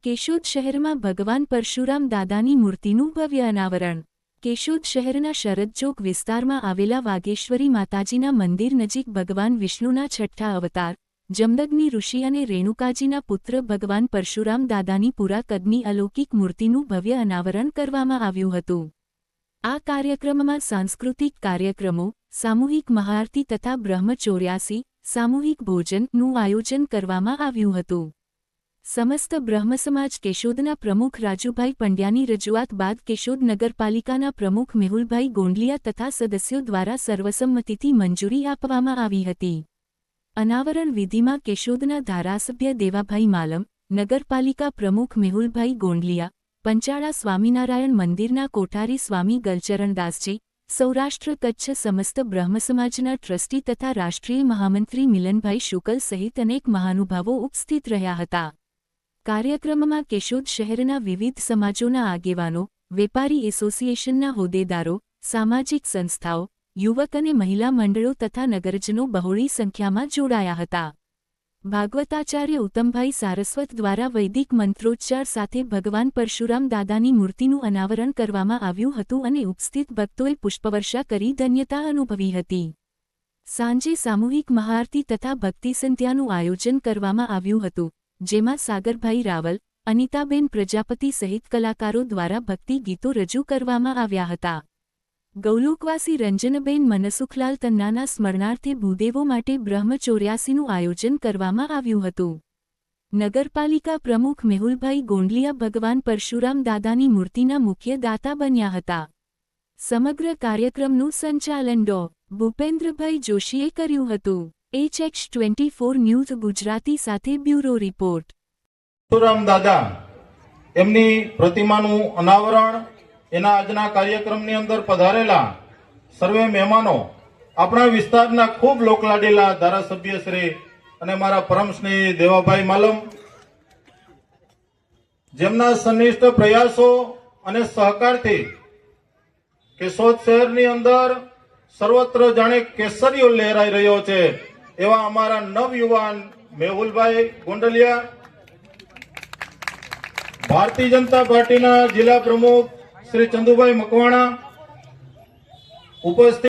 કેશોદ શહેરમાં ભગવાન પરશુરામ દાદાની મૂર્તિનું ભવ્ય અનાવરણ। કેશોદ શહેરના શરદચોક વિસ્તારમાં આવેલા વાગેશ્વરી માતાજીના મંદિર નજીક ભગવાન વિષ્ણુના છઠ્ઠા અવતાર જમદગ્નિ ઋષિ અને રેણુકાજીના પુત્ર ભગવાન પરશુરામ દાદાની પૂરા કદની અલૌકિક મૂર્તિનું ભવ્ય અનાવરણ કરવામાં આવ્યું હતું। આ કાર્યક્રમમાં સાંસ્કૃતિક કાર્યક્રમો, સામૂહિક મહાઆરતી તથા બ્રહ્મચોર્યાસી સામૂહિક ભોજનનું આયોજન કરવામાં આવ્યું હતું। સમસ્ત બ્રહ્મ સમાજ કેશોદના પ્રમુખ રાજુભાઈ પંડ્યાની રજૂઆત બાદ કેશોદ નગરપાલિકાના પ્રમુખ મેહુલભાઈ ગોંડલિયા તથા સદસ્યો દ્વારા સર્વસંમતિથી મંજૂરી આપવામાં આવી હતી। અનાવરણ વિધિમાં કેશોદના ધારાસભ્ય દેવાભાઈ માલમ, નગરપાલિકા પ્રમુખ મેહુલભાઈ ગોંડલિયા, પંચાળા સ્વામિનારાયણ મંદિરના કોઠારી સ્વામી ગલચરણદાસજી, સૌરાષ્ટ્ર કચ્છ સમસ્ત બ્રહ્મ સમાજના ટ્રસ્ટી તથા રાષ્ટ્રીય મહામંત્રી મિલનભાઈ શુકલ સહિત અનેક મહાનુભાવો ઉપસ્થિત રહ્યા હતા। કાર્યક્રમમાં કેશોદ શહેરના વિવિધ સમાજોના આગેવાનો, વેપારી એસોસિએશનના હોદ્દેદારો, સામાજિક સંસ્થાઓ, યુવક અને મહિલા મંડળો તથા નગરજનો બહોળી સંખ્યામાં જોડાયા હતા। ભાગવતાચાર્ય ઉત્તમભાઈ સારસ્વત દ્વારા વૈદિક મંત્રોચ્ચાર સાથે ભગવાન પરશુરામ દાદાની મૂર્તિનું અનાવરણ કરવામાં આવ્યું હતું અને ઉપસ્થિત ભક્તોએ પુષ્પવર્ષા કરી ધન્યતા અનુભવી હતી। સાંજે સામૂહિક મહાઆરતી તથા ભક્તિ સંધ્યાનું આયોજન કરવામાં આવ્યું હતું, જેમાં સાગરભાઈ રાવલ, અનિતાબેન પ્રજાપતિ સહિત કલાકારો દ્વારા ભક્તિ ગીતો રજૂ કરવામાં આવ્યા હતા। ગૌલોકવાસી રંજનબેન મનસુખલાલ તન્નાના સ્મરણાર્થે ભૂદેવો માટે બ્રહ્મચોર્યાસીનું આયોજન કરવામાં આવ્યું હતું। નગરપાલિકા પ્રમુખ મેહુલભાઈ ગોંડલિયા ભગવાન પરશુરામ દાદાની મૂર્તિના મુખ્ય દાતા બન્યા હતા। સમગ્ર કાર્યક્રમનું સંચાલન ડો. ભૂપેન્દ્રભાઈ જોશીએ કર્યું હતું। HX24 ન્યૂઝ ગુજરાતી સાથે બ્યુરો રિપોર્ટ। પરશુરામ દાદા એમની પ્રતિમાનું અનાવરણ, એના આજના કાર્યક્રમની અંદર પધારેલા સર્વે મહેમાનો, આપણા વિસ્તારના ખૂબ લોકલાડીલા ધારાસભ્ય શ્રી અને મારા પરમ સ્નેહી દેવાભાઈ માલમ, જેમના સનિષ્ઠ પ્રયાસો અને સહકારથી કેશોદ શહેરની અંદર સર્વત્ર જાણે કેસરીઓ લહેરાઈ રહ્યો છે એવા અમારા નવયુવાન મેહુલભાઈ ગોંડલિયા, ભારતીય જનતા પાર્ટીના જિલ્લા પ્રમુખ શ્રી ચંદુભાઈ મકવાણા ઉપસ્થિત